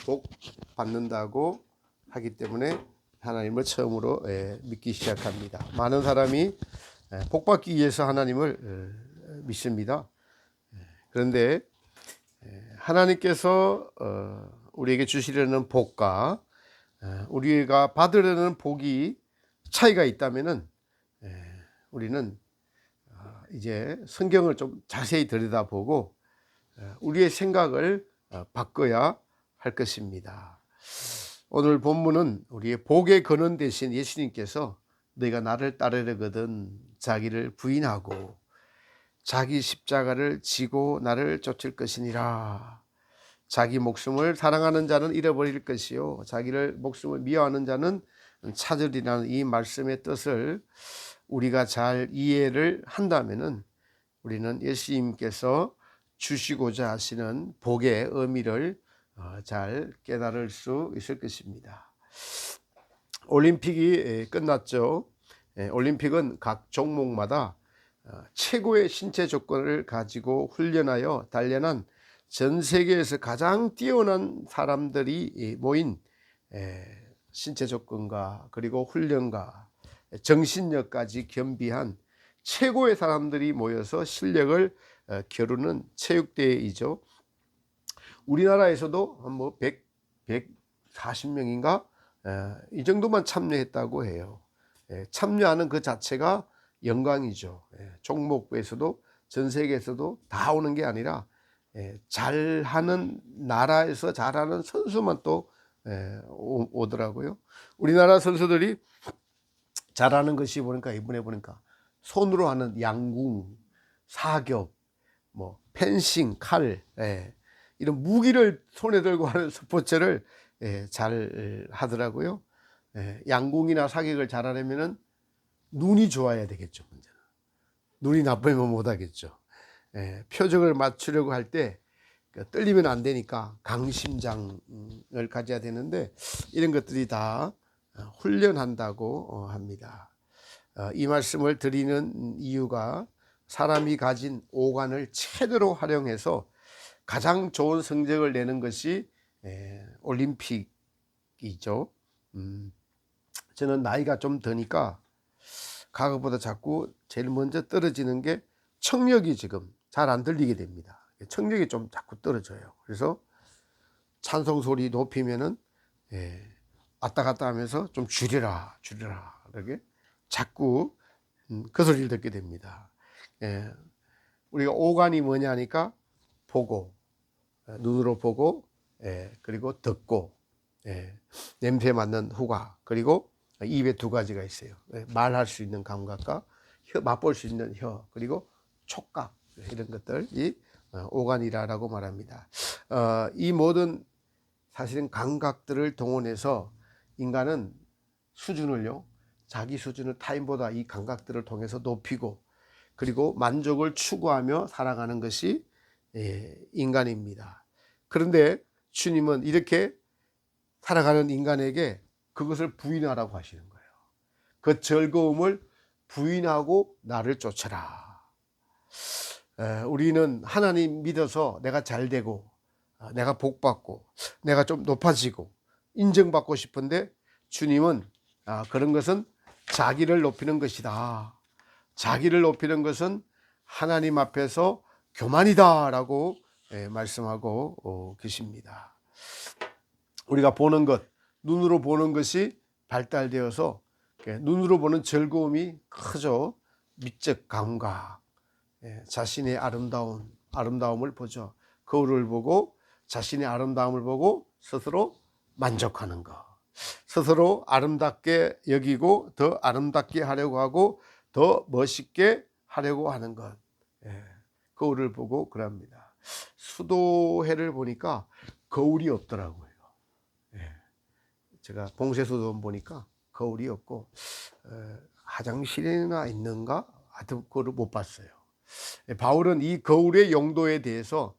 복 받는다고 하기 때문에 하나님을 처음으로 믿기 시작합니다. 많은 사람이 복 받기 위해서 하나님을 믿습니다. 그런데 하나님께서 우리에게 주시려는 복과 우리가 받으려는 복이 차이가 있다면은 우리는 이제 성경을 좀 자세히 들여다보고 우리의 생각을 바꿔야 할 것입니다. 오늘 본문은 우리의 복의 근원 대신 예수님께서 너희가 나를 따르려거든 자기를 부인하고 자기 십자가를 지고 나를 쫓을 것이니라. 자기 목숨을 사랑하는 자는 잃어버릴 것이요 자기를 목숨을 미워하는 자는 찾으리라는 이 말씀의 뜻을 우리가 잘 이해를 한다면은 우리는 예수님께서 주시고자 하시는 복의 의미를 잘 깨달을 수 있을 것입니다. 올림픽이 끝났죠. 올림픽은 각 종목마다 최고의 신체 조건을 가지고 훈련하여 단련한 전 세계에서 가장 뛰어난 사람들이 모인 신체 조건과 그리고 훈련과 정신력까지 겸비한 최고의 사람들이 모여서 실력을 겨루는 체육대회이죠. 우리나라에서도 뭐 140명인가 이 정도만 참여했다고 해요. 참여하는 그 자체가 영광이죠. 종목에서도 전 세계에서도 다 오는 게 아니라 잘하는 나라에서 잘하는 선수만 또 오더라고요. 우리나라 선수들이 잘하는 것이 이번에 보니까 손으로 하는 양궁, 사격, 뭐 펜싱, 칼, 이런 무기를 손에 들고 하는 스포츠를 잘 하더라고요. 양궁이나 사격을 잘하려면은 눈이 좋아야 되겠죠. 문제는 눈이 나쁘면 못 하겠죠. 표적을 맞추려고 할 때 떨리면 안 되니까 강심장을 가져야 되는데 이런 것들이 다 훈련한다고 합니다. 이 말씀을 드리는 이유가 사람이 가진 오간을 최대로 활용해서 가장 좋은 성적을 내는 것이 올림픽이죠. 저는 나이가 좀 드니까 과거보다 자꾸 제일 먼저 떨어지는 게 청력이 지금 잘 안 들리게 됩니다. 청력이 좀 자꾸 떨어져요. 그래서 찬송 소리 높이면은 왔다 갔다 하면서 좀 줄여라 이렇게 자꾸 그 소리를 듣게 됩니다. 우리가 오간이 뭐냐 하니까 보고 눈으로 보고 그리고 듣고 냄새 맡는 후각 그리고 입에 두 가지가 있어요. 말할 수 있는 감각과 맛볼 수 있는 혀 그리고 촉각 이런 것들이 오간이라고 말합니다. 이 모든 사실은 감각들을 동원해서 인간은 수준을요 자기 수준을 타인보다 이 감각들을 통해서 높이고 그리고 만족을 추구하며 살아가는 것이 인간입니다. 그런데 주님은 이렇게 살아가는 인간에게 그것을 부인하라고 하시는 거예요. 그 즐거움을 부인하고 나를 쫓아라. 우리는 하나님 믿어서 내가 잘 되고 내가 복 받고 내가 좀 높아지고 인정받고 싶은데 주님은 그런 것은 자기를 높이는 것이다. 자기를 높이는 것은 하나님 앞에서 교만이다 라고 말씀하고 계십니다. 우리가 보는 것, 눈으로 보는 것이 발달되어서 눈으로 보는 즐거움이 크죠. 미적 감각, 자신의 아름다움을 보죠. 거울을 보고 자신의 아름다움을 보고 스스로 만족하는 것. 스스로 아름답게 여기고 더 아름답게 하려고 하고 더 멋있게 하려고 하는 것. 거울을 보고 그럽니다. 수도해를 보니까 거울이 없더라고요. 제가 봉쇄수도원 보니까 거울이 없고 화장실이나 있는가? 하여튼 그걸 못 봤어요. 바울은 이 거울의 용도에 대해서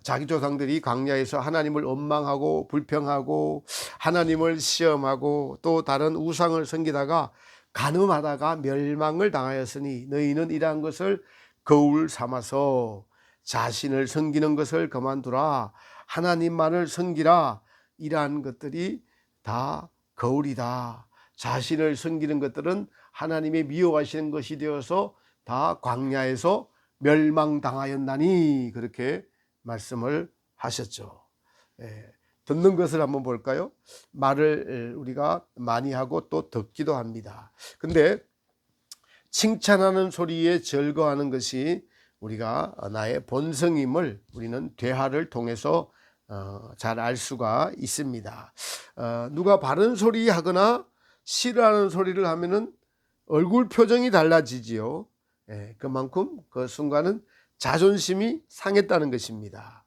자기 조상들이 광야에서 하나님을 원망하고 불평하고 하나님을 시험하고 또 다른 우상을 섬기다가 간음하다가 멸망을 당하였으니 너희는 이러한 것을 거울 삼아서 자신을 섬기는 것을 그만두라. 하나님만을 섬기라, 이러한 것들이 다 거울이다. 자신을 섬기는 것들은 하나님의 미워하시는 것이 되어서 다 광야에서 멸망당하였나니, 그렇게 말씀을 하셨죠. 듣는 것을 한번 볼까요? 말을 우리가 많이 하고 또 듣기도 합니다. 근데 칭찬하는 소리에 즐거워하는 것이 우리가 나의 본성임을 우리는 대화를 통해서 잘 알 수가 있습니다. 누가 바른 소리 하거나 싫어하는 소리를 하면은 얼굴 표정이 달라지지요. 그만큼 그 순간은 자존심이 상했다는 것입니다.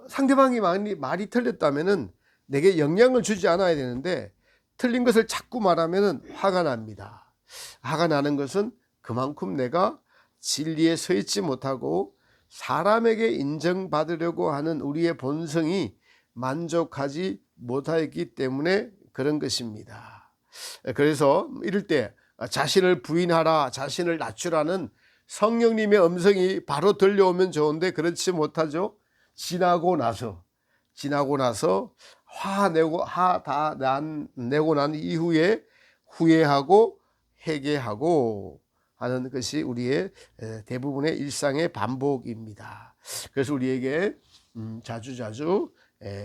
상대방이 말이 틀렸다면은 내게 영향을 주지 않아야 되는데 틀린 것을 자꾸 말하면은 화가 납니다. 화가 나는 것은 그만큼 내가 진리에 서 있지 못하고 사람에게 인정받으려고 하는 우리의 본성이 만족하지 못하였기 때문에 그런 것입니다. 그래서 이럴 때 자신을 부인하라, 자신을 낮추라는 성령님의 음성이 바로 들려오면 좋은데 그렇지 못하죠. 지나고 나서 화 다 내고 난 이후에 후회하고 회개하고 하는 것이 우리의 대부분의 일상의 반복입니다. 그래서 우리에게 자주자주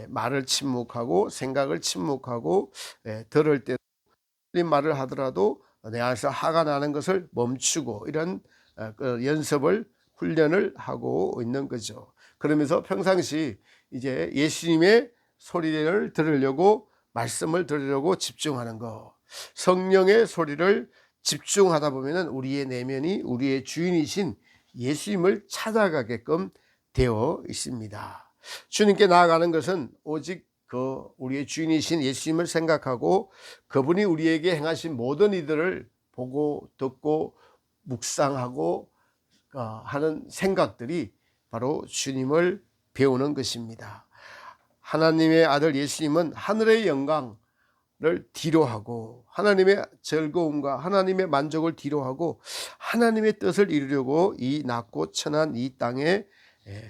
말을 침묵하고 생각을 침묵하고 들을 때 틀린 말을 하더라도 내 안에서 화가 나는 것을 멈추고 이런 연습을 훈련을 하고 있는 거죠. 그러면서 평상시 이제 예수님의 소리를 들으려고, 말씀을 들으려고 집중하는 거, 성령의 소리를 집중하다 보면 우리의 내면이 우리의 주인이신 예수님을 찾아가게끔 되어 있습니다. 주님께 나아가는 것은 오직 우리의 주인이신 예수님을 생각하고 그분이 우리에게 행하신 모든 이들을 보고 듣고 묵상하고 하는 생각들이 바로 주님을 배우는 것입니다. 하나님의 아들 예수님은 하늘의 영광을 뒤로하고 하나님의 즐거움과 하나님의 만족을 뒤로하고 하나님의 뜻을 이루려고 이 낮고 천한 이 땅에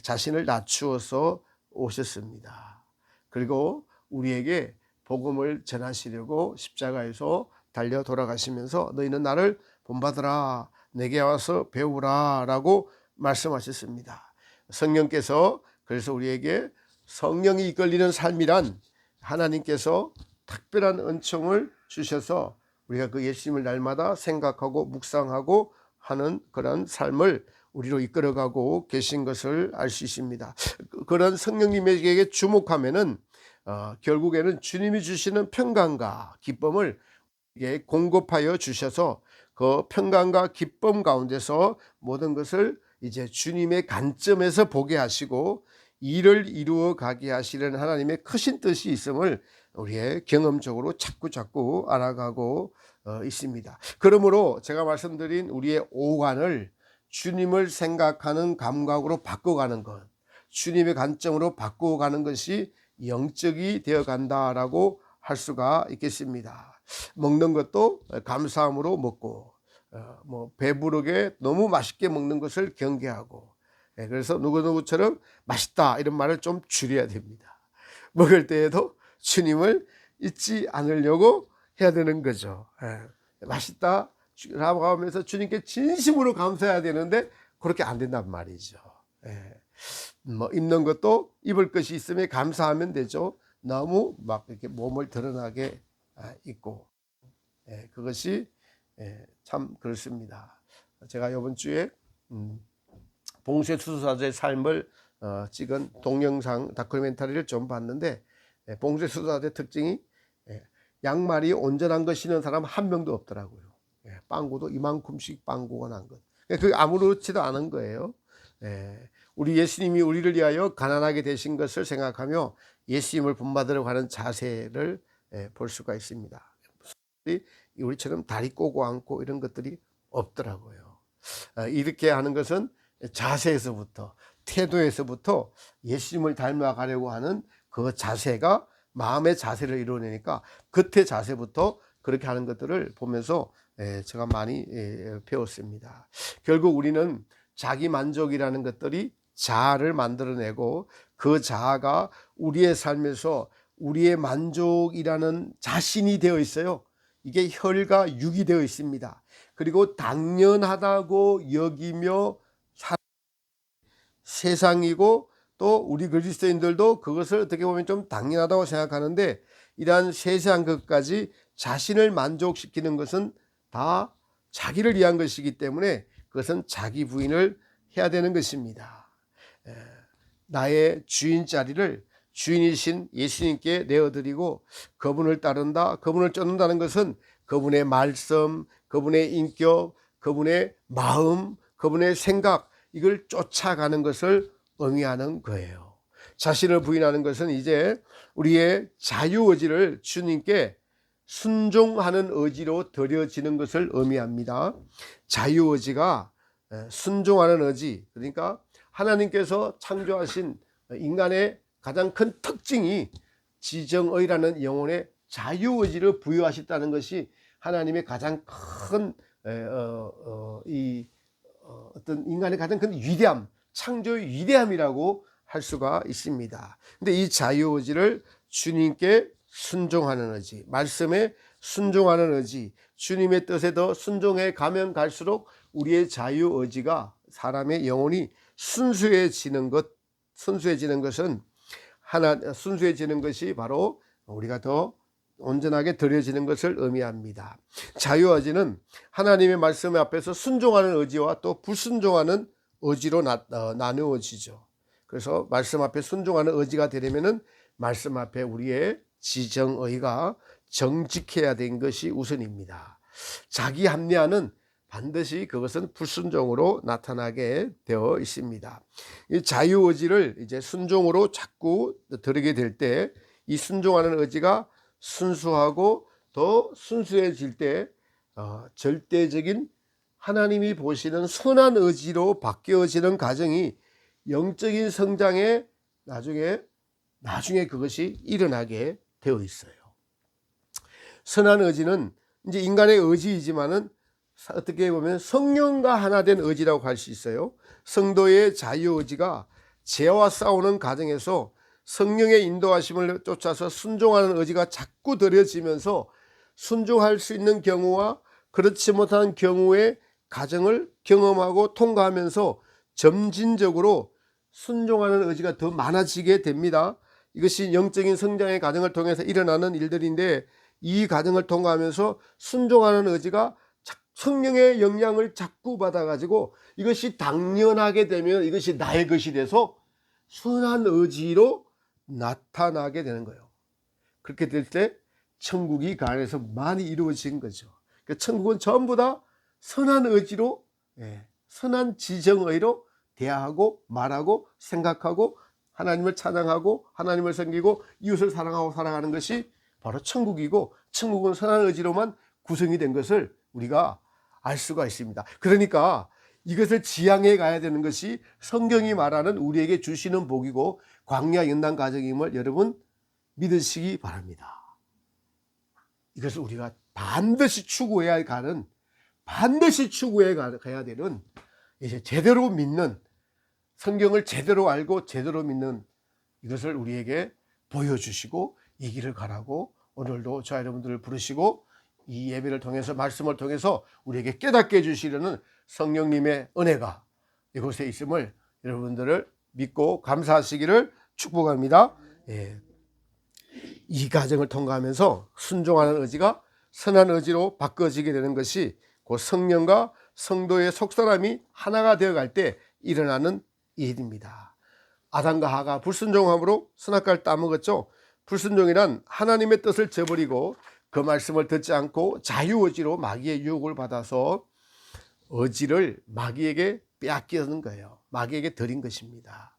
자신을 낮추어서 오셨습니다. 그리고 우리에게 복음을 전하시려고 십자가에서 달려 돌아가시면서 너희는 나를 본받으라, 내게 와서 배우라 라고 말씀하셨습니다. 성령께서 그래서 우리에게 성령이 이끌리는 삶이란 하나님께서 특별한 은총을 주셔서 우리가 그 예수님을 날마다 생각하고 묵상하고 하는 그런 삶을 우리로 이끌어가고 계신 것을 알 수 있습니다. 그런 성령님에게 주목하면은 결국에는 주님이 주시는 평강과 기쁨을 공급하여 주셔서 그 평강과 기쁨 가운데서 모든 것을 이제 주님의 관점에서 보게 하시고 일을 이루어 가게 하시는 하나님의 크신 뜻이 있음을 우리의 경험적으로 자꾸 알아가고 있습니다. 그러므로 제가 말씀드린 우리의 오간을 주님을 생각하는 감각으로 바꿔가는 것, 주님의 관점으로 바꿔가는 것이 영적이 되어 간다라고 할 수가 있겠습니다. 먹는 것도 감사함으로 먹고 배부르게 너무 맛있게 먹는 것을 경계하고, 그래서 누구누구처럼 맛있다 이런 말을 좀 줄여야 됩니다. 먹을 때에도 주님을 잊지 않으려고 해야 되는 거죠. 맛있다 라고 하면서 주님께 진심으로 감사해야 되는데 그렇게 안 된단 말이죠. 입는 것도 입을 것이 있으면 감사하면 되죠. 너무 막 이렇게 몸을 드러나게 입고, 그것이 참 그렇습니다. 제가 이번 주에 봉쇄 수도사의 삶을 찍은 동영상 다큐멘터리를 좀 봤는데, 봉쇄 수도사의 특징이 양말이 온전한 거 신은 사람 한 명도 없더라고요. 빵구도 이만큼씩 빵구가 난 것. 그게 아무렇지도 않은 거예요. 우리 예수님이 우리를 위하여 가난하게 되신 것을 생각하며 예수님을 본받으려고 하는 자세를 볼 수가 있습니다. 우리처럼 다리 꼬고 앉고 이런 것들이 없더라고요. 이렇게 하는 것은 자세에서부터, 태도에서부터 예수님을 닮아가려고 하는 그 자세가 마음의 자세를 이루어내니까 겉의 자세부터 그렇게 하는 것들을 보면서 제가 많이 배웠습니다. 결국 우리는 자기 만족이라는 것들이 자아를 만들어내고 그 자아가 우리의 삶에서 우리의 만족이라는 자신이 되어 있어요. 이게 혈과 육이 되어 있습니다. 그리고 당연하다고 여기며 세상이고 또 우리 그리스도인들도 그것을 어떻게 보면 좀 당연하다고 생각하는데, 이러한 세세한 것까지 자신을 만족시키는 것은 다 자기를 위한 것이기 때문에 그것은 자기 부인을 해야 되는 것입니다. 나의 주인 자리를 주인이신 예수님께 내어드리고 그분을 따른다, 그분을 쫓는다는 것은 그분의 말씀, 그분의 인격, 그분의 마음, 그분의 생각, 이걸 쫓아가는 것을 의미하는 거예요. 자신을 부인하는 것은 이제 우리의 자유의지를 주님께 순종하는 의지로 드려지는 것을 의미합니다. 자유의지가 순종하는 의지, 그러니까 하나님께서 창조하신 인간의 가장 큰 특징이 지정의라는 영혼의 자유의지를 부여하셨다는 것이 하나님의 가장 큰 어떤 인간의 가장 큰 위대함, 창조의 위대함이라고 할 수가 있습니다. 근데 이 자유의지를 주님께 순종하는 의지, 말씀에 순종하는 의지, 주님의 뜻에 더 순종해 가면 갈수록 우리의 자유의지가, 사람의 영혼이 순수해지는 것은 순수해지는 것이 바로 우리가 더 온전하게 드려지는 것을 의미합니다. 자유의지는 하나님의 말씀 앞에서 순종하는 의지와 또 불순종하는 의지로 나누어지죠. 그래서 말씀 앞에 순종하는 의지가 되려면은 말씀 앞에 우리의 지정의가 정직해야 되는 것이 우선입니다. 자기 합리화는 반드시 그것은 불순종으로 나타나게 되어 있습니다. 이 자유의지를 이제 순종으로 자꾸 들이게 될 때, 이 순종하는 의지가 순수하고 더 순수해질 때 절대적인 하나님이 보시는 선한 의지로 바뀌어지는 과정이 영적인 성장에 나중에 그것이 일어나게 되어 있어요. 선한 의지는 이제 인간의 의지이지만은 어떻게 보면 성령과 하나 된 의지라고 할 수 있어요. 성도의 자유의지가 죄와 싸우는 과정에서 성령의 인도하심을 쫓아서 순종하는 의지가 자꾸 들여지면서 순종할 수 있는 경우와 그렇지 못한 경우의 과정을 경험하고 통과하면서 점진적으로 순종하는 의지가 더 많아지게 됩니다. 이것이 영적인 성장의 과정을 통해서 일어나는 일들인데, 이 과정을 통과하면서 순종하는 의지가 성령의 영향을 자꾸 받아가지고 이것이 당연하게 되면 이것이 나의 것이 돼서 선한 의지로 나타나게 되는 거예요. 그렇게 될 때 천국이 그 안에서 많이 이루어진 거죠. 그러니까 천국은 전부 다 선한 의지로, 선한 지정의로 대하고 말하고 생각하고 하나님을 찬양하고 하나님을 섬기고 이웃을 사랑하고 살아가는 것이 바로 천국이고, 천국은 선한 의지로만 구성이 된 것을 우리가 알 수가 있습니다. 그러니까 이것을 지향해 가야 되는 것이 성경이 말하는 우리에게 주시는 복이고 광야 연단 과정임을 여러분 믿으시기 바랍니다. 이것을 우리가 반드시 추구해야 가는, 반드시 추구해 가야 되는, 이제 제대로 믿는, 성경을 제대로 알고 제대로 믿는 이것을 우리에게 보여주시고 이 길을 가라고 오늘도 저 여러분들을 부르시고 이 예배를 통해서, 말씀을 통해서 우리에게 깨닫게 해주시려는 성령님의 은혜가 이곳에 있음을 여러분들을 믿고 감사하시기를 축복합니다. 이 과정을 통과하면서 순종하는 의지가 선한 의지로 바꿔지게 되는 것이 그 성령과 성도의 속사람이 하나가 되어갈 때 일어나는 일입니다. 아담과 하가 불순종함으로 선악과를 따먹었죠. 불순종이란 하나님의 뜻을 저버리고 그 말씀을 듣지 않고 자유의지로 마귀의 유혹을 받아서 의지를 마귀에게 빼앗기는 거예요. 마귀에게 드린 것입니다.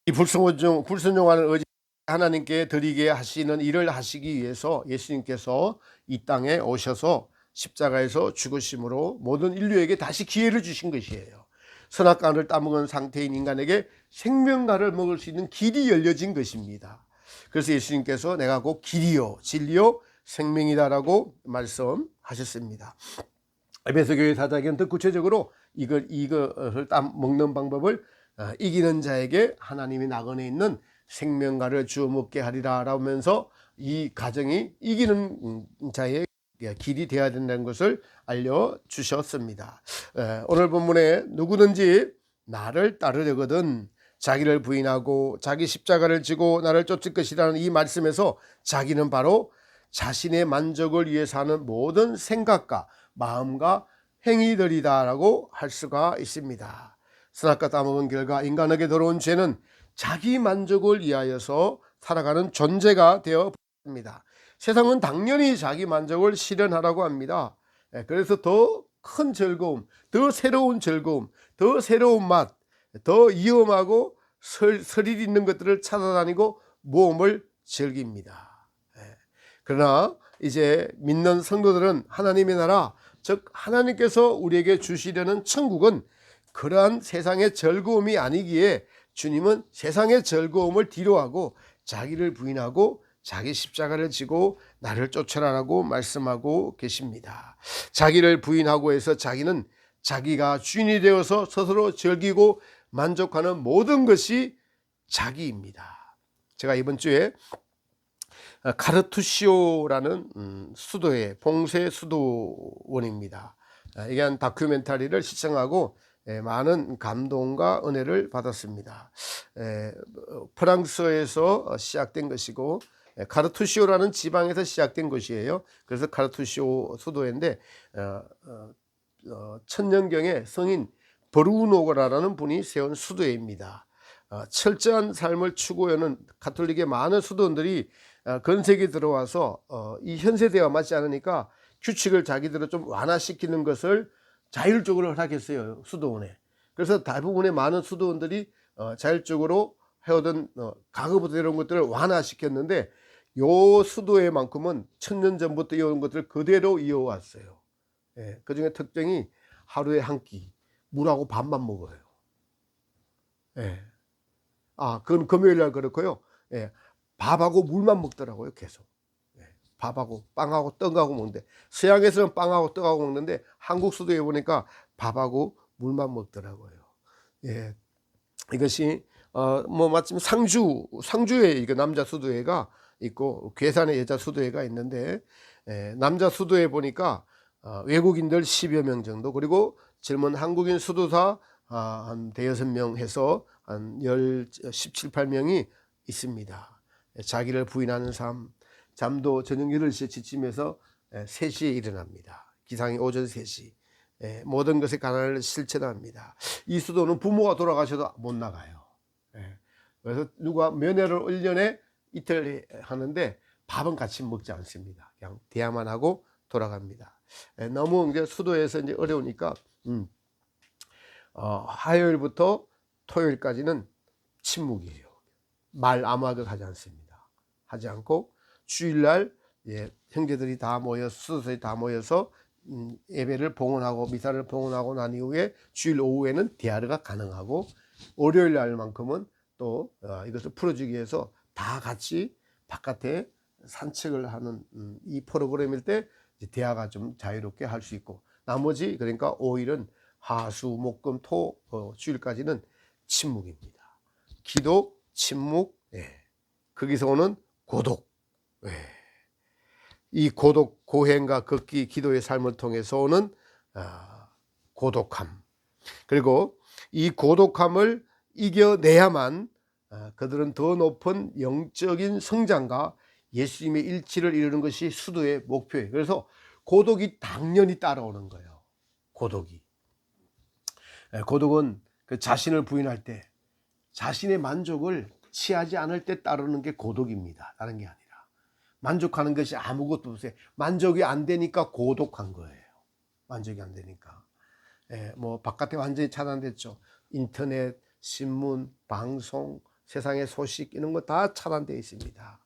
이 불순종하는 의지, 하나님께 드리게 하시는 일을 하시기 위해서 예수님께서 이 땅에 오셔서 십자가에서 죽으심으로 모든 인류에게 다시 기회를 주신 것이에요. 선악과를 따먹은 상태인 인간에게 생명과를 먹을 수 있는 길이 열려진 것입니다. 그래서 예수님께서 내가 곧 길이요 진리요 생명이다라고 말씀하셨습니다. 에베소 교회 사장에는 더 구체적으로 이것을 딱 먹는 방법을 이기는 자에게 하나님이 낙원에 있는 생명과를 주어 먹게 하리라 라면서 이 가정이 이기는 자의 길이 되어야 된다는 것을 알려주셨습니다. 오늘 본문에 누구든지 나를 따르려거든 자기를 부인하고 자기 십자가를 지고 나를 쫓을 것이라는 이 말씀에서 자기는 바로 자신의 만족을 위해 사는 모든 생각과 마음과 행위들이다 라고 할 수가 있습니다. 선악과 따먹은 결과 인간에게 들어온 죄는 자기 만족을 위하여서 살아가는 존재가 되어 버립니다. 세상은 당연히 자기 만족을 실현하라고 합니다. 그래서 더 큰 즐거움, 더 새로운 즐거움, 더 새로운 맛, 더 위험하고 스릴 있는 것들을 찾아다니고 모험을 즐깁니다. 그러나 이제 믿는 성도들은 하나님의 나라, 즉 하나님께서 우리에게 주시려는 천국은 그러한 세상의 즐거움이 아니기에 주님은 세상의 즐거움을 뒤로하고 자기를 부인하고 자기 십자가를 지고 나를 쫓아라라고 말씀하고 계십니다. 자기를 부인하고 해서 자기는 자기가 주인이 되어서 스스로 즐기고 만족하는 모든 것이 자기입니다. 제가 이번 주에 카르투시오라는 수도의 봉쇄 수도원입니다. 이게 한 다큐멘터리를 시청하고 많은 감동과 은혜를 받았습니다. 프랑스에서 시작된 것이고 카르투시오라는 지방에서 시작된 것이에요. 그래서 카르투시오 수도인데 천년경에 성인 브루노라는 분이 세운 수도회입니다. 철저한 삶을 추구하는 가톨릭의 많은 수도원들이 건색에 들어와서 이 현세대와 맞지 않으니까 규칙을 자기대로 좀 완화시키는 것을 자율적으로 허락했어요, 수도원에. 그래서 대부분의 많은 수도원들이 자율적으로 해오던 가구부터 이런 것들을 완화시켰는데 요 수도회만큼은 천년 전부터 이어온 것들을 그대로 이어왔어요. 그 중에 특징이 하루에 한 끼 물하고 밥만 먹어요. 그건 금요일날 그렇고요. 밥하고 물만 먹더라고요, 계속. 밥하고 빵하고 떡하고 먹는데, 서양에서는 빵하고 떡하고 먹는데 한국 수도에 보니까 밥하고 물만 먹더라고요. 이것이 마침 상주에 이거 남자 수도회가 있고 괴산에 여자 수도회가 있는데, 남자 수도회 보니까 외국인들 10여 명 정도, 그리고 젊은 한국인 수도사 한 대여섯 명 해서 한 17, 18명이 있습니다. 자기를 부인하는 삶, 잠도 저녁 8시에 지치면서 3시에 일어납니다. 기상이 오전 3시. 모든 것의 가난을 실천합니다. 이 수도는 부모가 돌아가셔도 못 나가요. 그래서 누가 면회를 1년에 이틀 하는데 밥은 같이 먹지 않습니다. 그냥 대화만 하고 돌아갑니다. 너무 이제 수도에서 이제 어려우니까 화요일부터 토요일까지는 침묵이에요. 말 아무하게 하지 않습니다. 하지 않고 주일날 형제들이 다 모여서 수도사들이 다 모여서 예배를 봉헌하고 미사를 봉헌하고 난 이후에 주일 오후에는 대화가 가능하고, 월요일 날만큼은 또 이것을 풀어주기 위해서 다 같이 바깥에 산책을 하는 이 프로그램일 때 대화가 좀 자유롭게 할 수 있고, 나머지 그러니까 5일은 하수 목금 토 주일까지는 침묵입니다. 기도, 침묵, 거기서 오는 고독, 이 고독, 고행과 걷기, 기도의 삶을 통해서 오는 고독함, 그리고 이 고독함을 이겨내야만 그들은 더 높은 영적인 성장과 예수님의 일치를 이루는 것이 수도의 목표예요. 그래서 고독이 당연히 따라오는 거예요. 고독은 그 자신을 부인할 때, 자신의 만족을 취하지 않을 때 따르는 게 고독입니다. 다른 게 아니라 만족하는 것이 아무것도 없어요. 만족이 안 되니까 고독한 거예요. 만족이 안 되니까. 뭐 바깥에 완전히 차단됐죠. 인터넷, 신문, 방송, 세상의 소식 이런 거 다 차단되어 있습니다.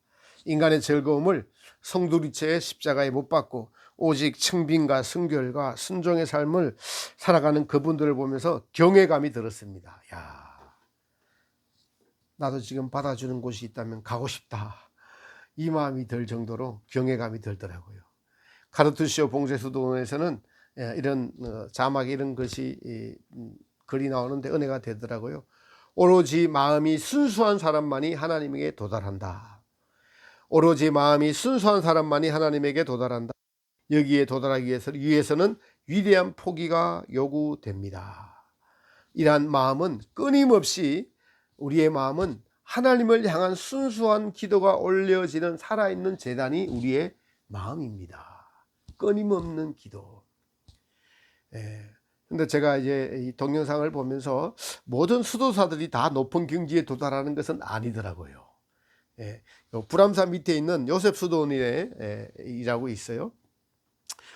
인간의 즐거움을 성도리체의 십자가에 못 박고 오직 청빈과 순결과 순종의 삶을 살아가는 그분들을 보면서 경외감이 들었습니다. 나도 지금 받아주는 곳이 있다면 가고 싶다, 이 마음이 들 정도로 경외감이 들더라고요. 카르투시오 봉쇄수도원에서는 이런 자막에 이런 것이 글이 나오는데 은혜가 되더라고요. 오로지 마음이 순수한 사람만이 하나님에게 도달한다. 오로지 마음이 순수한 사람만이 하나님에게 도달한다. 여기에 도달하기 위해서는 위대한 포기가 요구됩니다. 이러한 마음은 끊임없이 우리의 마음은 하나님을 향한 순수한 기도가 올려지는 살아있는 제단이 우리의 마음입니다. 끊임없는 기도. 근데 제가 이제 이 동영상을 보면서 모든 수도사들이 다 높은 경지에 도달하는 것은 아니더라고요. 불암산 밑에 있는 요셉 수도원이라고 있어요.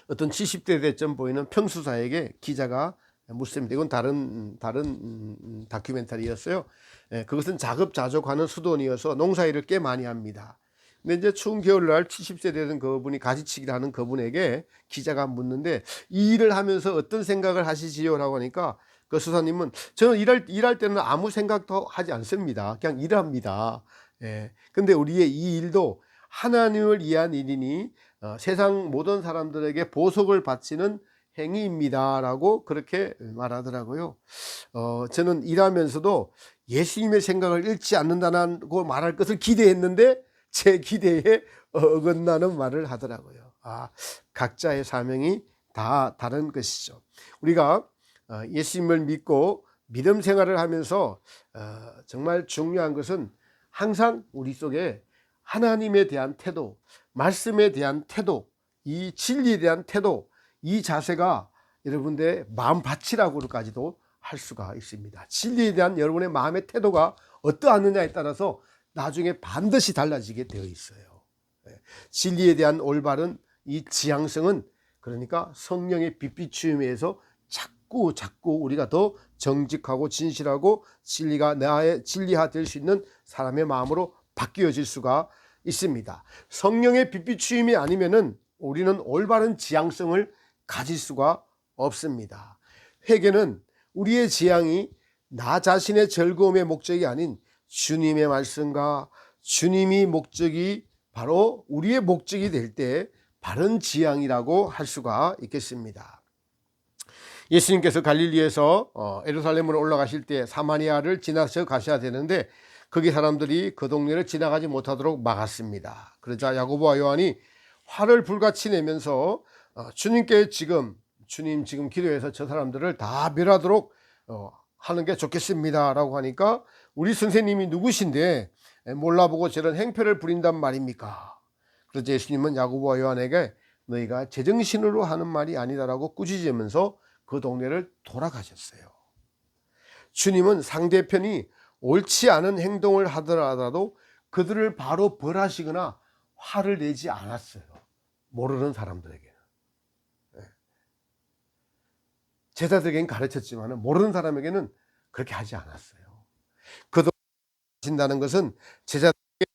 어떤 70대 대쯤 보이는 평수사에게 기자가 묻습니다. 이건 다른 다큐멘터리였어요. 그것은 자급자족하는 수도원이어서 농사일을 꽤 많이 합니다. 근데 이제 추운 겨울날 70세 되던 그분이 가지치기를 하는 그분에게 기자가 묻는데 이 일을 하면서 어떤 생각을 하시지요라고 하니까 그 수사님은 저는 일할 때는 아무 생각도 하지 않습니다. 그냥 일합니다. 근데 우리의 이 일도 하나님을 위한 일이니 세상 모든 사람들에게 보석을 바치는 행위입니다라고 그렇게 말하더라고요. 저는 일하면서도 예수님의 생각을 잃지 않는다고 말할 것을 기대했는데 제 기대에 어긋나는 말을 하더라고요. 각자의 사명이 다 다른 것이죠. 우리가 예수님을 믿고 믿음 생활을 하면서 정말 중요한 것은 항상 우리 속에 하나님에 대한 태도, 말씀에 대한 태도, 이 진리에 대한 태도, 이 자세가 여러분들의 마음밭이라고까지도 할 수가 있습니다. 진리에 대한 여러분의 마음의 태도가 어떠하느냐에 따라서 나중에 반드시 달라지게 되어 있어요. 진리에 대한 올바른 이 지향성은 그러니까 성령의 빛비추임에서 자꾸 우리가 더 정직하고 진실하고 진리가 나의 진리화 될 수 있는 사람의 마음으로 바뀌어질 수가 있습니다. 성령의 빛비추임이 아니면은 우리는 올바른 지향성을 가질 수가 없습니다. 회개는 우리의 지향이 나 자신의 즐거움의 목적이 아닌 주님의 말씀과 주님이 목적이 바로 우리의 목적이 될 때 바른 지향이라고 할 수가 있겠습니다. 예수님께서 갈릴리에서 예루살렘으로 올라가실 때 사마리아를 지나서 가셔야 되는데 거기 사람들이 그 동네를 지나가지 못하도록 막았습니다. 그러자 야고보와 요한이 화를 불같이 내면서 주님께 주님 지금 기도해서 저 사람들을 다 멸하도록 하는 게 좋겠습니다 라고 하니까 우리 선생님이 누구신데 몰라보고 저런 행패를 부린단 말입니까? 그래서 예수님은 야고보와 요한에게 너희가 제정신으로 하는 말이 아니다라고 꾸짖으면서 그 동네를 돌아가셨어요. 주님은 상대편이 옳지 않은 행동을 하더라도 그들을 바로 벌하시거나 화를 내지 않았어요. 모르는 사람들에게. 제자들에게는 가르쳤지만 모르는 사람에게는 그렇게 하지 않았어요. 그도 하신다는 것은 제자들에게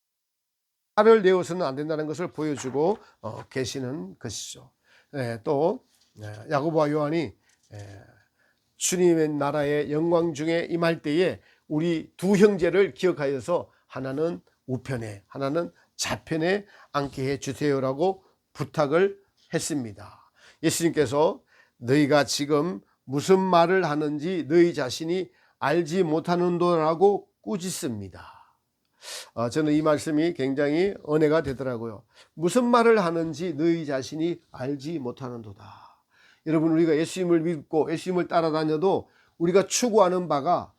화를 내어서는 안 된다는 것을 보여주고 계시는 것이죠. 또 야고보와 요한이 주님의 나라의 영광 중에 임할 때에 우리 두 형제를 기억하여서 하나는 우편에 하나는 좌편에 앉게 해 주세요라고 부탁을 했습니다. 예수님께서 너희가 지금 무슨 말을 하는지 너희 자신이 알지 못하는도라고 꾸짖습니다. 저는 이 말씀이 굉장히 은혜가 되더라고요. 무슨 말을 하는지 너희 자신이 알지 못하는도다. 여러분, 우리가 예수님을 믿고 예수님을 따라다녀도 우리가 추구하는 바가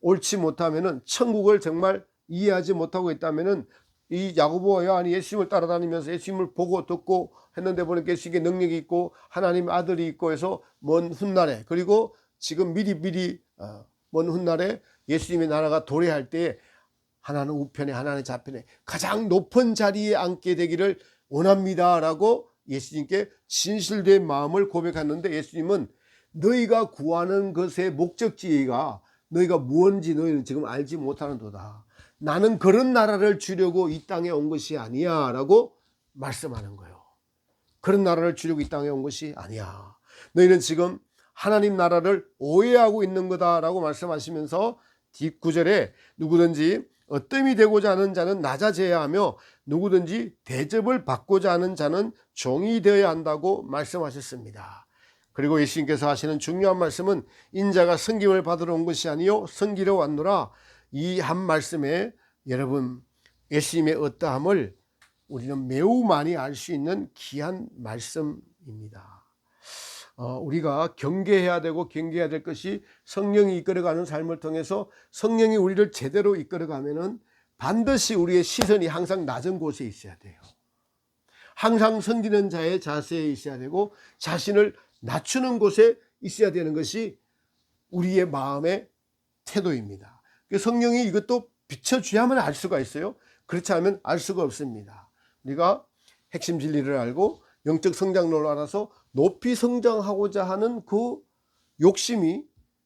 옳지 못하면은 천국을 정말 이해하지 못하고 있다면은 이 야고보와 요한이 예수님을 따라다니면서 예수님을 보고 듣고 했는데 보니까 예수님께 능력이 있고 하나님의 아들이 있고 해서 먼 훗날에 그리고 지금 미리 먼 훗날에 예수님의 나라가 도래할 때 하나는 우편에 하나는 좌편에 가장 높은 자리에 앉게 되기를 원합니다라고 예수님께 진실된 마음을 고백했는데 예수님은 너희가 구하는 것의 목적지가 너희가 무엇인지 너희는 지금 알지 못하는도다. 나는 그런 나라를 주려고 이 땅에 온 것이 아니야 라고 말씀하는 거예요. 그런 나라를 주려고 이 땅에 온 것이 아니야. 너희는 지금 하나님 나라를 오해하고 있는 거다라고 말씀하시면서 뒷구절에 누구든지 어뜸이 되고자 하는 자는 낮아져야 하며 누구든지 대접을 받고자 하는 자는 종이 되어야 한다고 말씀하셨습니다. 그리고 예수님께서 하시는 중요한 말씀은 인자가 섬김을 받으러 온 것이 아니요 섬기러 왔노라. 이 한 말씀에 여러분 예수님의 어떠함을 우리는 매우 많이 알 수 있는 귀한 말씀입니다. 우리가 경계해야 되고 경계해야 될 것이 성령이 이끌어가는 삶을 통해서 성령이 우리를 제대로 이끌어가면은 반드시 우리의 시선이 항상 낮은 곳에 있어야 돼요. 항상 섬기는 자의 자세에 있어야 되고 자신을 낮추는 곳에 있어야 되는 것이 우리의 마음의 태도입니다. 성령이 이것도 비춰줘야만 알 수가 있어요. 그렇지 않으면 알 수가 없습니다. 우리가 핵심 진리를 알고 영적 성장론을 알아서 높이 성장하고자 하는 그 욕심이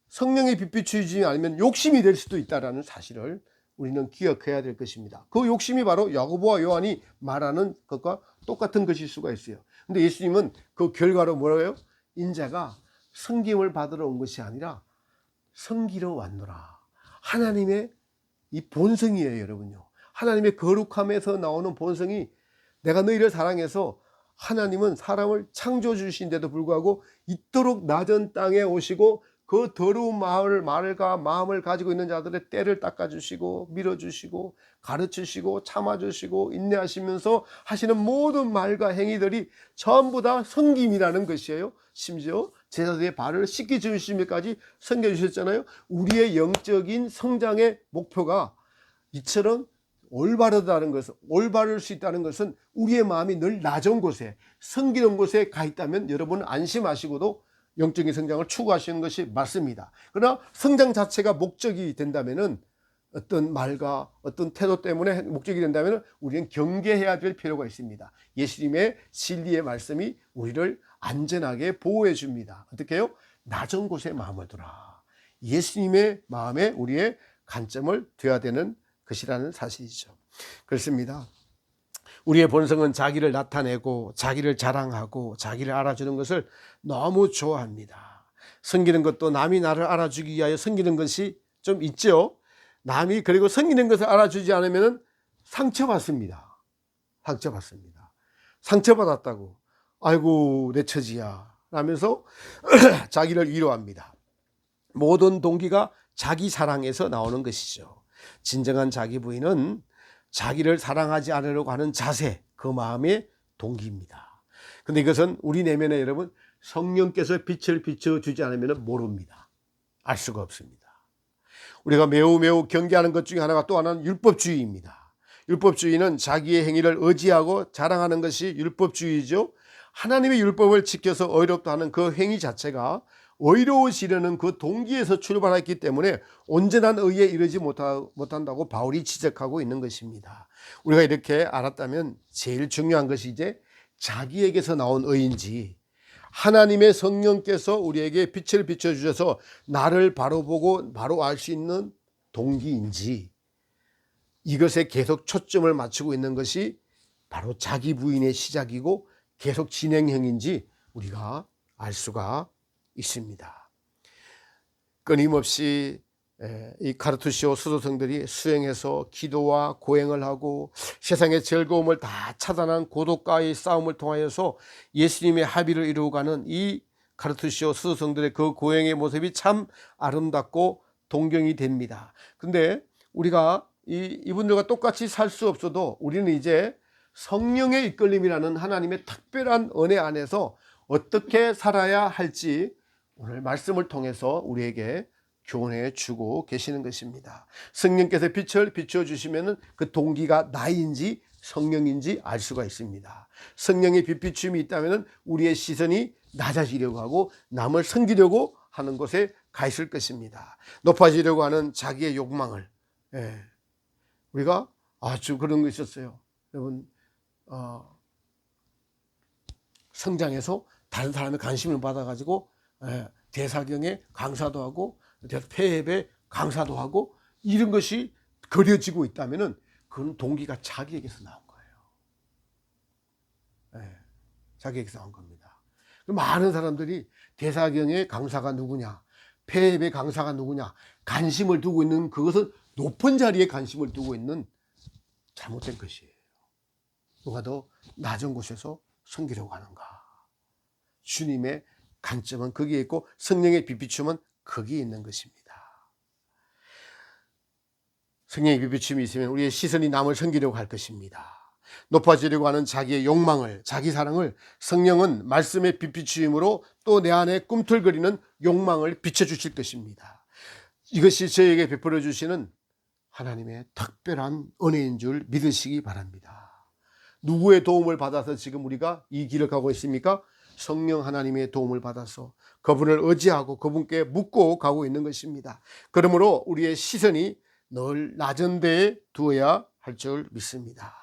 성령의 빛 비추지 않으면 욕심이 될 수도 있다는 사실을 우리는 기억해야 될 것입니다. 그 욕심이 바로 야고보와 요한이 말하는 것과 똑같은 것일 수가 있어요. 근데 예수님은 그 결과로 뭐라고요? 인자가 섬김을 받으러 온 것이 아니라 섬기러 왔노라. 하나님의 이 본성이에요, 여러분요. 하나님의 거룩함에서 나오는 본성이 내가 너희를 사랑해서 하나님은 사람을 창조해 주신데도 불구하고 이토록 낮은 땅에 오시고 그 더러운 마음을 가지고 있는 자들의 때를 닦아주시고 밀어주시고 가르치시고 참아주시고 인내하시면서 하시는 모든 말과 행위들이 전부 다 섬김이라는 것이에요. 심지어 제자들의 발을 씻겨주시면까지 섬겨주셨잖아요. 우리의 영적인 성장의 목표가 이처럼 올바르다는 것은, 올바를 수 있다는 것은 우리의 마음이 늘 낮은 곳에 섬기는 곳에 가 있다면 여러분 안심하시고도 영적인 성장을 추구하시는 것이 맞습니다. 그러나 성장 자체가 목적이 된다면은 어떤 말과 어떤 태도 때문에 목적이 된다면 우리는 경계해야 될 필요가 있습니다. 예수님의 진리의 말씀이 우리를 안전하게 보호해 줍니다. 어떻게 해요? 낮은 곳에 마음을 두라. 예수님의 마음에 우리의 관점을 둬야 되는 것이라는 사실이죠. 그렇습니다. 우리의 본성은 자기를 나타내고 자기를 자랑하고 자기를 알아주는 것을 너무 좋아합니다. 섬기는 것도 남이 나를 알아주기 위하여 섬기는 것이 좀 있죠. 남이 그리고 섬기는 것을 알아주지 않으면 상처받습니다. 상처받습니다. 상처받았다고 아이고 내 처지야 라면서 자기를 위로합니다. 모든 동기가 자기 사랑에서 나오는 것이죠. 진정한 자기 부인은 자기를 사랑하지 않으려고 하는 자세, 그 마음의 동기입니다. 근데 이것은 우리 내면에 여러분 성령께서 빛을 비춰주지 않으면 모릅니다. 알 수가 없습니다. 우리가 매우 경계하는 것 중에 하나가 또 하나는 율법주의입니다. 율법주의는 자기의 행위를 의지하고 자랑하는 것이 율법주의죠. 하나님의 율법을 지켜서 의롭다 하는 그 행위 자체가 의로워지려는 그 동기에서 출발했기 때문에 온전한 의에 이르지 못한다고 바울이 지적하고 있는 것입니다. 우리가 이렇게 알았다면 제일 중요한 것이 이제 자기에게서 나온 의인지 하나님의 성령께서 우리에게 빛을 비춰주셔서 나를 바로 보고 바로 알 수 있는 동기인지 이것에 계속 초점을 맞추고 있는 것이 바로 자기 부인의 시작이고 계속 진행형인지 우리가 알 수가 있습니다. 끊임없이 이 카르투시오 수도성들이 수행해서 기도와 고행을 하고 세상의 즐거움을 다 차단한 고독과의 싸움을 통하여서 예수님의 합의를 이루어가는 이 카르투시오 수도성들의 그 고행의 모습이 참 아름답고 동경이 됩니다. 근데 우리가 이분들과 똑같이 살 수 없어도 우리는 이제 성령의 이끌림이라는 하나님의 특별한 은혜 안에서 어떻게 살아야 할지 오늘 말씀을 통해서 우리에게 교훈해 주고 계시는 것입니다. 성령께서 빛을 비춰주시면 그 동기가 나인지 성령인지 알 수가 있습니다. 성령의 빛 비춤이 있다면 우리의 시선이 낮아지려고 하고 남을 섬기려고 하는 곳에 가 있을 것입니다. 높아지려고 하는 자기의 욕망을 우리가 아주 그런 거 있었어요. 여러분 성장해서 다른 사람의 관심을 받아가지고 대사경에 강사도 하고 폐업에 강사도 하고 이런 것이 그려지고 있다면 그건 동기가 자기에게서 나온 거예요. 자기에게서 나온 겁니다. 많은 사람들이 대사경의 강사가 누구냐, 폐업의 강사가 누구냐 관심을 두고 있는 그것은 높은 자리에 관심을 두고 있는 잘못된 것이에요. 누가 더 낮은 곳에서 섬기려고 하는가? 주님의 관점은 거기에 있고 성령의 빛비춤은 거기에 있는 것입니다. 성령의 빛비춤이 있으면 우리의 시선이 남을 섬기려고 할 것입니다. 높아지려고 하는 자기의 욕망을, 자기 사랑을 성령은 말씀의 빛비추임으로 또 내 안에 꿈틀거리는 욕망을 비춰주실 것입니다. 이것이 저에게 베풀어 주시는 하나님의 특별한 은혜인 줄 믿으시기 바랍니다. 누구의 도움을 받아서 지금 우리가 이 길을 가고 있습니까? 성령 하나님의 도움을 받아서 그분을 의지하고 그분께 묻고 가고 있는 것입니다. 그러므로 우리의 시선이 늘 낮은 데에 두어야 할 줄 믿습니다.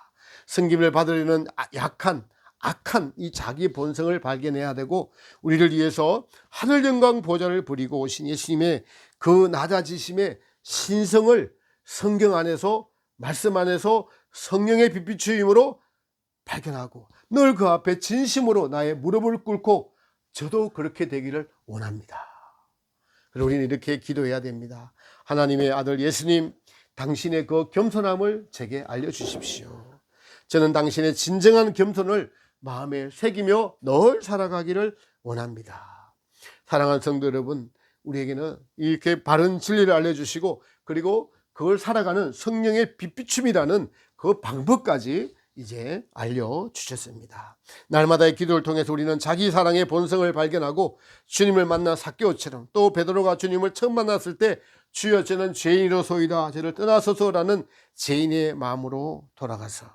섬김을 받으려는 악한 이 자기 본성을 발견해야 되고, 우리를 위해서 하늘 영광 보좌를 부리고 오신 예수님의 그 낮아지심의 신성을 성경 안에서, 말씀 안에서 성령의 빛비추임으로 발견하고 늘 그 앞에 진심으로 나의 무릎을 꿇고 저도 그렇게 되기를 원합니다. 그리고 우리는 이렇게 기도해야 됩니다. 하나님의 아들 예수님, 당신의 그 겸손함을 제게 알려주십시오. 저는 당신의 진정한 겸손을 마음에 새기며 늘 살아가기를 원합니다. 사랑하는 성도 여러분, 우리에게는 이렇게 바른 진리를 알려주시고 그리고 그걸 살아가는 성령의 빛비춤이라는 그 방법까지 이제 알려주셨습니다. 날마다의 기도를 통해서 우리는 자기 사랑의 본성을 발견하고 주님을 만난 삭개오처럼, 또 베드로가 주님을 처음 만났을 때 주여 저는 죄인이로소이다 저를 떠나소서라는 죄인의 마음으로 돌아가서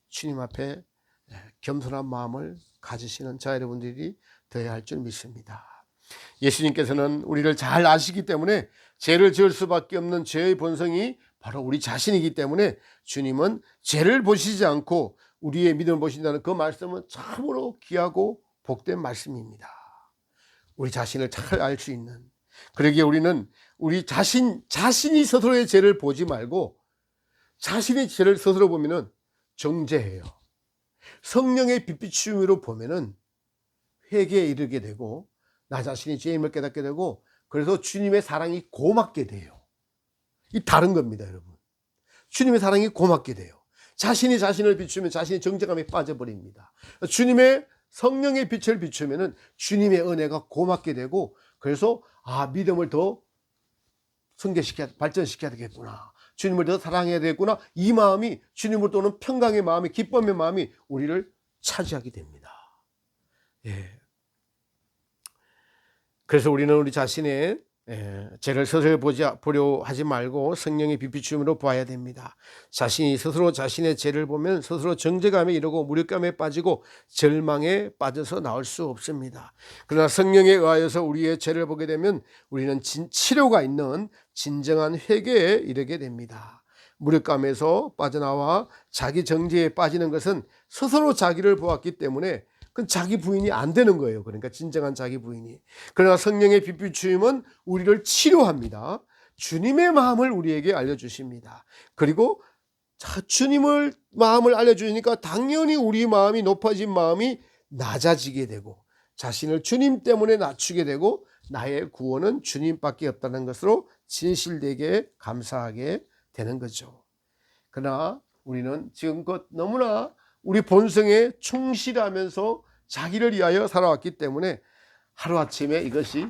주님 앞에 겸손한 마음을 가지시는 자 여러분들이 되어야 할 줄 믿습니다. 예수님께서는 우리를 잘 아시기 때문에 죄를 지을 수밖에 없는 죄의 본성이 바로 우리 자신이기 때문에 주님은 죄를 보시지 않고 우리의 믿음을 보신다는 그 말씀은 참으로 귀하고 복된 말씀입니다. 우리 자신을 잘 알 수 있는, 그러기에 우리는 우리 자신이 스스로의 죄를 보지 말고 자신의 죄를 스스로 보면은 정죄해요. 성령의 빛비춤으로 보면은 회개에 이르게 되고 나 자신이 죄임을 깨닫게 되고, 그래서 주님의 사랑이 고맙게 돼요. 이 다른 겁니다, 여러분. 주님의 사랑이 고맙게 돼요. 자신이 자신을 비추면 자신이 정죄감에 빠져버립니다. 주님의 성령의 빛을 비추면은 주님의 은혜가 고맙게 되고, 그래서 믿음을 더 발전시켜야 되겠구나, 주님을 더 사랑해야 되겠구나, 이 마음이, 주님을 또는 평강의 마음이, 기쁨의 마음이 우리를 차지하게 됩니다. 예. 그래서 우리는 우리 자신의 죄를 스스로 보려 하지 말고 성령의 빛비춤으로 보아야 됩니다. 자신이 스스로 자신의 죄를 보면 스스로 정죄감에 이르고 무력감에 빠지고 절망에 빠져서 나올 수 없습니다. 그러나 성령에 의하여서 우리의 죄를 보게 되면 우리는 치료가 있는 진정한 회개에 이르게 됩니다. 무력감에서 빠져나와 자기 정죄에 빠지는 것은 스스로 자기를 보았기 때문에 그건 자기 부인이 안 되는 거예요. 그러니까 진정한 자기 부인이. 그러나 성령의 빛비추임은 우리를 치료합니다. 주님의 마음을 우리에게 알려주십니다. 그리고 주님을 마음을 알려주니까 당연히 우리 마음이, 높아진 마음이 낮아지게 되고 자신을 주님 때문에 낮추게 되고 나의 구원은 주님밖에 없다는 것으로 진실되게 감사하게 되는 거죠. 그러나 우리는 지금껏 너무나 우리 본성에 충실하면서 자기를 위하여 살아왔기 때문에 하루아침에 이것이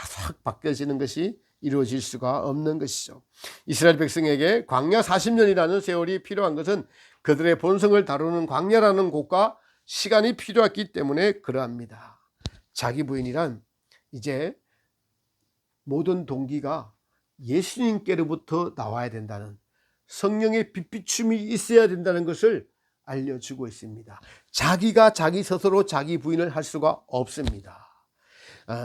싹 바뀌어지는 것이 이루어질 수가 없는 것이죠. 이스라엘 백성에게 광야 40년이라는 세월이 필요한 것은 그들의 본성을 다루는 광야라는 곳과 시간이 필요했기 때문에 그러합니다. 자기 부인이란 이제 모든 동기가 예수님께로부터 나와야 된다는, 성령의 빛비춤이 있어야 된다는 것을 알려주고 있습니다. 자기가 자기 스스로 자기 부인을 할 수가 없습니다.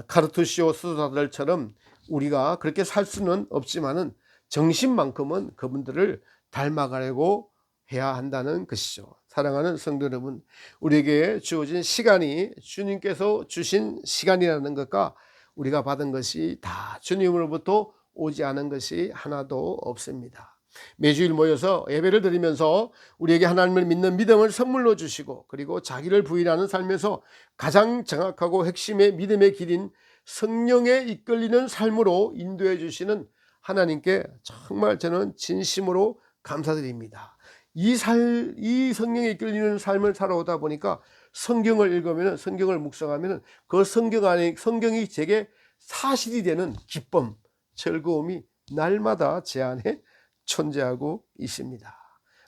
카르투시오 수도자들처럼 우리가 그렇게 살 수는 없지만은 정신만큼은 그분들을 닮아가려고 해야 한다는 것이죠. 사랑하는 성도 여러분, 우리에게 주어진 시간이 주님께서 주신 시간이라는 것과 우리가 받은 것이 다 주님으로부터 오지 않은 것이 하나도 없습니다. 매주일 모여서 예배를 드리면서 우리에게 하나님을 믿는 믿음을 선물로 주시고, 그리고 자기를 부인하는 삶에서 가장 정확하고 핵심의 믿음의 길인 성령에 이끌리는 삶으로 인도해 주시는 하나님께 정말 저는 진심으로 감사드립니다. 이 성령에 이끌리는 삶을 살아오다 보니까 성경을 읽으면, 성경을 묵상하면 그 성경 안에, 성경이 제게 사실이 되는 기쁨, 즐거움이 날마다 제 안에 존재하고 있습니다.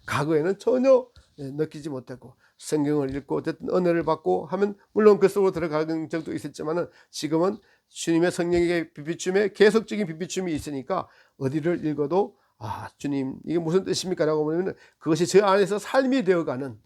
과거에는 전혀 느끼지 못했고, 성경을 읽고 어쨌든 은혜를 받고 하면 물론 그 속으로 들어가는 적도 있었지만은, 지금은 주님의 성령의 빛비춤에 계속적인 빛비춤이 있으니까 어디를 읽어도 주님 이게 무슨 뜻입니까? 라고 보면 그것이 제 안에서 삶이 되어가는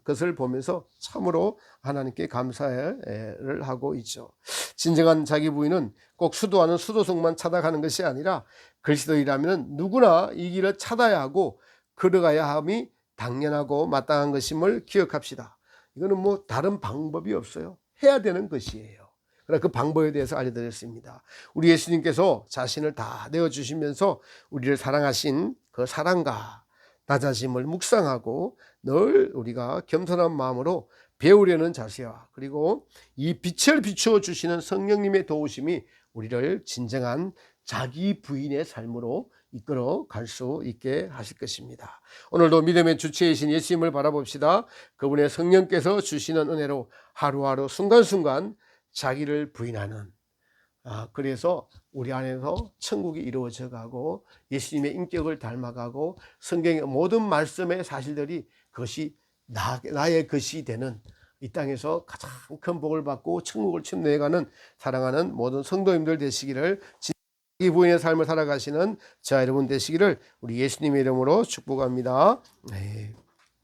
것을 보면서 참으로 하나님께 감사를 하고 있죠. 진정한 자기 부인은 꼭 수도하는 수도승만 찾아가는 것이 아니라, 그리스도인이라면 누구나 이 길을 찾아야 하고 걸어가야 함이 당연하고 마땅한 것임을 기억합시다. 이거는 뭐 다른 방법이 없어요. 해야 되는 것이에요. 그러나 그 방법에 대해서 알려드렸습니다. 우리 예수님께서 자신을 다 내어주시면서 우리를 사랑하신 그 사랑과 낮아짐을 묵상하고 늘 우리가 겸손한 마음으로 배우려는 자세와, 그리고 이 빛을 비추어 주시는 성령님의 도우심이 우리를 진정한 자기 부인의 삶으로 이끌어 갈 수 있게 하실 것입니다. 오늘도 믿음의 주체이신 예수님을 바라봅시다. 그분의 성령께서 주시는 은혜로 하루하루 순간순간 자기를 부인하는, 그래서 우리 안에서 천국이 이루어져 가고 예수님의 인격을 닮아가고 성경의 모든 말씀의 사실들이 그것이 나의 것이 되는, 이 땅에서 가장 큰 복을 받고 천국을 침노해가는 사랑하는 모든 성도님들 되시기를, 이 부인의 삶을 살아가시는 자 여러분 되시기를 우리 예수님의 이름으로 축복합니다. 네.